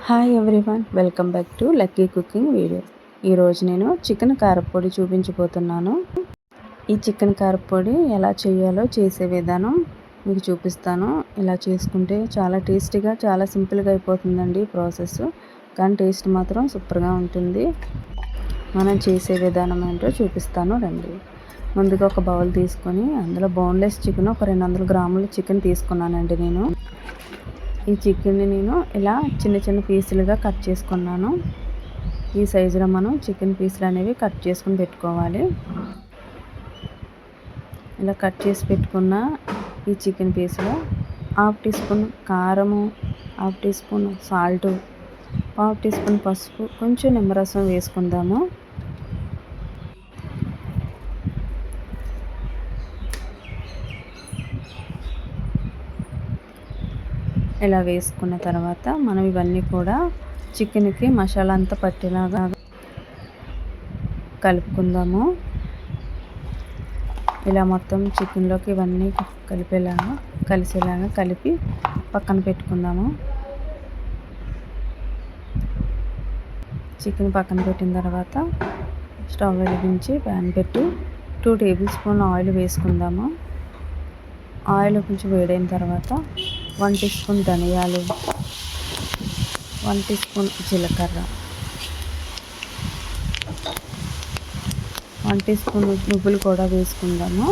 Hi everyone, welcome back to lucky cooking video. ఈరోజు నేను chicken కారపొడి చూపించబోతున్నాను. ఈ చికెన్ కారపొడి ఎలా చేయాలో చేసే విధానం మీకు చూపిస్తాను. ఇలా చేసుకుంటే చాలా టేస్టీగా, చాలా సింపుల్గా అయిపోతుందండి ప్రాసెస్. కానీ టేస్ట్ మాత్రం సూపర్గా ఉంటుంది. మనం చేసే విధానం ఏంటో చూపిస్తాను రండి. ముందుగా ఒక బౌల్ తీసుకొని అందులో బోన్లెస్ చికెన్ ఒక 200 గ్రాముల చికెన్ తీసుకున్నానండి. నేను ఈ చికెన్ని ఇలా చిన్న చిన్న పీసులుగా కట్ చేసుకున్నాను. ఈ సైజులో మనం చికెన్ పీసులు అనేవి కట్ చేసుకుని పెట్టుకోవాలి. ఇలా కట్ చేసి పెట్టుకున్న ఈ చికెన్ పీసులో 1/2 టీ స్పూన్ కారము, 1/2 teaspoon salt, 1/2 teaspoon పసుపు, కొంచెం నిమ్మరసం వేసుకుందాము. ఇలా వేసుకున్న తర్వాత మనం ఇవన్నీ కూడా చికెన్కి మసాలా అంతా పట్టేలాగా కలుపుకుందాము. ఇలా మొత్తం చికెన్లోకి ఇవన్నీ కలిసేలాగా కలిపి పక్కన పెట్టుకుందాము. చికెన్ పక్కన పెట్టిన తర్వాత స్టవ్ వెలిగించి ప్యాన్ పెట్టి 2 టేబుల్ స్పూన్ ఆయిల్ వేసుకుందాము. ఆయిల్ కొంచెం వేడైన తర్వాత 1 టీ స్పూన్ ధనియాలు, 1 టీ స్పూన్ జీలకర్ర, 1 టీ స్పూన్ నువ్వులు కూడా వేసుకుందాము.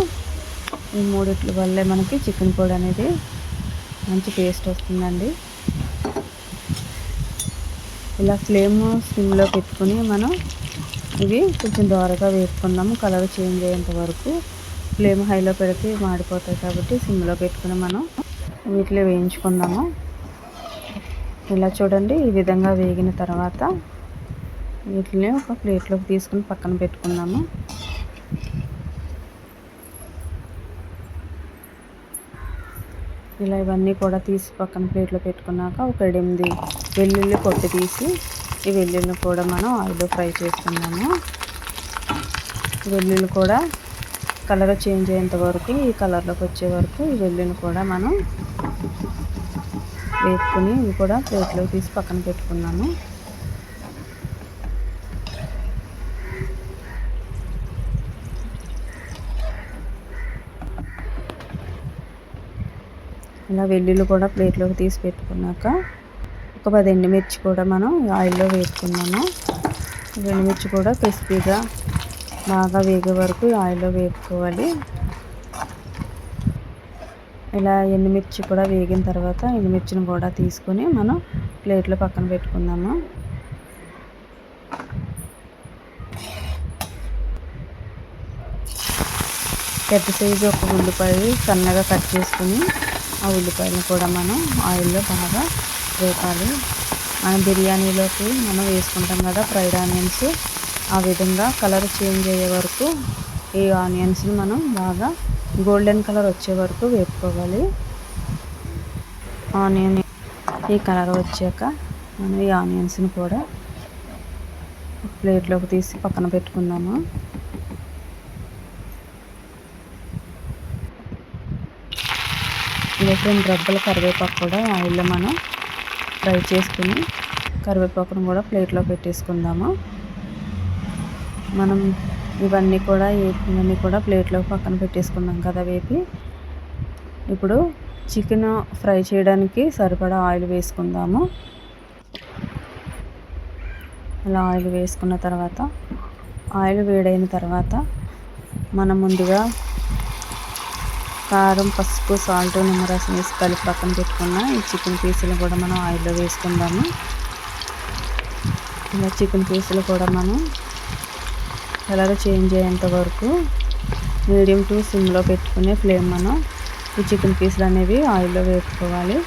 ఈ మూడిట్ల వల్లే మనకి చికెన్ పొడి అనేది మంచి టేస్ట్ వస్తుందండి. ఇలా ఫ్లేమ్ సిమ్లో పెట్టుకుని మనం ఇవి కొంచెం దోరగా వేపుకుందాము. కలర్ చేంజ్ అయ్యేంత వరకు. ఫ్లేమ్ హైలో పెడితే మాడిపోతాయి కాబట్టి సిమ్లో పెట్టుకుని మనం వీటిలో వేయించుకుందాము. ఇలా చూడండి, ఈ విధంగా వేగిన తర్వాత వీటిని ఒక ప్లేట్లోకి తీసుకుని పక్కన పెట్టుకుందాము. ఇలా ఇవన్నీ కూడా తీసి పక్కన ప్లేట్లో పెట్టుకున్నాక ఒక 8 వెల్లుల్లి పొట్టు తీసి ఈ వెల్లుల్లిని కూడా మనం ఆయిల్లో ఫ్రై చేసుకున్నాము. వెల్లుల్లి కూడా కలర్ చేంజ్ అయ్యేంత వరకు, ఈ కలర్లోకి వచ్చే వరకు ఈ వెల్లుల్లిని కూడా మనం వేపుకొని ఇవి కూడా ప్లేట్లోకి తీసి పక్కన పెట్టుకున్నాము. ఇలా వెల్లుల్లి కూడా ప్లేట్లోకి తీసి పెట్టుకున్నాక ఒక 10 ఎండుమిర్చి కూడా మనం ఆయిల్లో వేపుకున్నాము. ఎండుమిర్చి కూడా క్రిస్పీగా బాగా వేగే వరకు ఆయిల్లో వేపుకోవాలి. ఇలా ఎండుమిర్చి కూడా వేగిన తర్వాత ఎండుమిర్చిని కూడా తీసుకొని మనం ప్లేట్లో పక్కన పెట్టుకుందాము. పెద్ద సైజు ఒక ఉల్లిపాయ సన్నగా కట్ చేసుకుని ఆ ఉల్లిపాయలను కూడా మనం ఆయిల్లో బాగా వేపాలి. మనం బిర్యానీలోకి మనం వేసుకుంటాం కదా ఫ్రైడ్ ఆనియన్స్, ఆ విధంగా కలర్ చేంజ్ అయ్యే వరకు ఈ ఆనియన్స్ని మనం బాగా గోల్డెన్ కలర్ వచ్చే వరకు వేపుకోవాలి. ఆనియన్ ఈ కలర్ వచ్చాక మనం ఈ ఆనియన్స్ని కూడా ప్లేట్లోకి తీసి పక్కన పెట్టుకుందాము. ఇలా 2 రెబ్బల కరివేపాకు కూడా ఆయిల్లో మనం ఫ్రై చేసుకుని కరివేపాకును కూడా ప్లేట్లో పెట్టేసుకుందాము. మనం ఇవన్నీ కూడా ప్లేట్లో పక్కన పెట్టేసుకున్నాం కదా వేపి. ఇప్పుడు చికెన్ ఫ్రై చేయడానికి సరిపడా ఆయిల్ వేసుకుందాము. అలా ఆయిల్ వేసుకున్న తర్వాత ఆయిల్ వేడైన తర్వాత మనం ముందుగా కారం, పసుపు, సాల్ట్, నిమ్మరసం వేసి కలిపి పక్కన పెట్టుకున్న ఈ చికెన్ పీసులు కూడా మనం ఆయిల్లో వేసుకుందాము. ఇలా చికెన్ పీసులు కూడా మనం కలర్ చేంజ్ అయ్యేంత వరకు మీడియం టు సిమ్లో పెట్టుకునే ఫ్లేమ్ మనం ఈ చికెన్ పీసులు అనేవి ఆయిల్లో వేపుకోవాలి.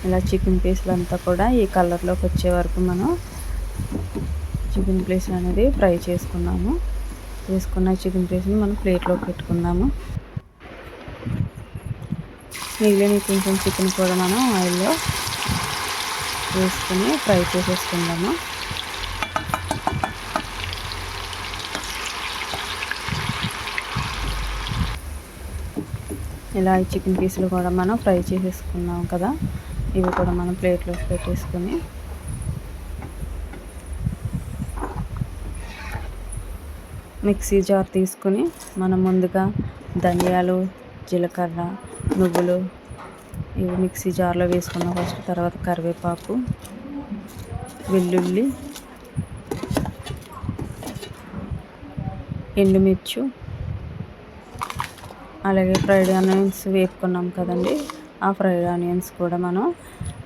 ఇలా చికెన్ పీసులు అంతా కూడా ఈ కలర్లోకి వచ్చే వరకు మనం చికెన్ పీసులు అనేది ఫ్రై చేసుకున్నాము. తీసుకున్న చికెన్ పీసులు మనం ప్లేట్లోకి పెట్టుకుందాము. మిగిలిన కొంచెం చికెన్ కూడా మనం ఆయిల్లో వేసుకుని ఫ్రై చేసేసుకుందాము. ఇలా ఈ చికెన్ పీసులు కూడా మనం ఫ్రై చేసేసుకున్నాం కదా, ఇవి కూడా మనం ప్లేట్లోకి పెట్టేసుకొని మిక్సీ జార్ తీసుకుని మనం ముందుగా ధనియాలు, జీలకర్ర, నువ్వులు ఇవి మిక్సీ జార్లో వేసుకున్నాం ఫస్ట్. తర్వాత కరివేపాకు, వెల్లుల్లి, ఎండుమిర్చి, అలాగే ఫ్రైడ్ ఆనియన్స్ వేపుకున్నాం కదండి, ఆ ఫ్రైడ్ ఆనియన్స్ కూడా మనం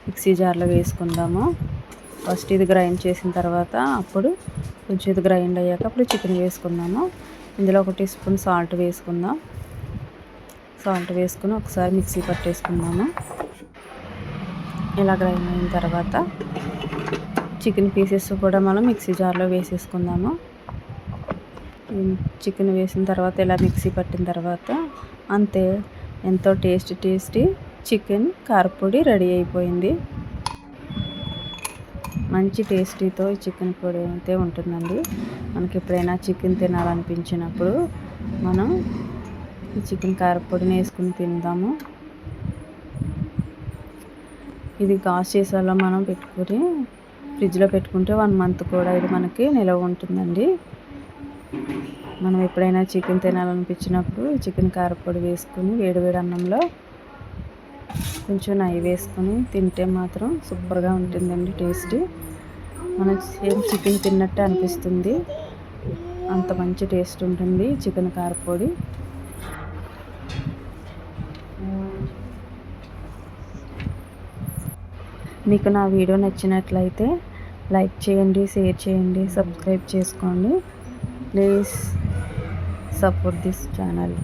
మిక్సీ జార్లో వేసుకుందాము. ఫస్ట్ ఇది గ్రైండ్ చేసిన తర్వాత అప్పుడు కొంచెం ఇది గ్రైండ్ అయ్యాక అప్పుడు చికెన్ వేసుకుందాము. ఇందులో 1 టీ స్పూన్ సాల్ట్ వేసుకుందాం. సాల్ట్ వేసుకుని ఒకసారి మిక్సీ పట్టేసుకుందాము. ఇలా గ్రైండ్ అయిన తర్వాత చికెన్ పీసెస్ కూడా మనం మిక్సీ జార్లో వేసేసుకుందాము. చికెన్ వేసిన తర్వాత ఇలా మిక్సీ పట్టిన తర్వాత అంతే, ఎంతో టేస్టీ చికెన్ కారపొడి రెడీ అయిపోయింది. మంచి టేస్టీతో ఈ చికెన్ పొడి అయితే ఉంటుందండి. మనకి ఎప్పుడైనా చికెన్ తినాలనిపించినప్పుడు మనం ఈ చికెన్ కారపొడిని వేసుకుని తిందాము. ఇది గాజు సీసాలో మనం పెట్టుకుని ఫ్రిడ్జ్లో పెట్టుకుంటే 1 మంత్ కూడా ఇది మనకి నిలవ ఉంటుందండి. మనం ఎప్పుడైనా చికెన్ తినాలనిపించినప్పుడు చికెన్ కారపొడి వేసుకుని వేడివేడి అన్నంలో కొంచెం నెయ్యి వేసుకొని తింటే మాత్రం సూపర్గా ఉంటుందండి. టేస్టీ మనం సేమ్ చికెన్ తిన్నట్టే అనిపిస్తుంది, అంత మంచి టేస్ట్ ఉంటుంది చికెన్ కారపొడి. మీకు నా వీడియో నచ్చినట్లయితే లైక్ చేయండి, షేర్ చేయండి, సబ్స్క్రైబ్ చేసుకోండి. Please support this channel.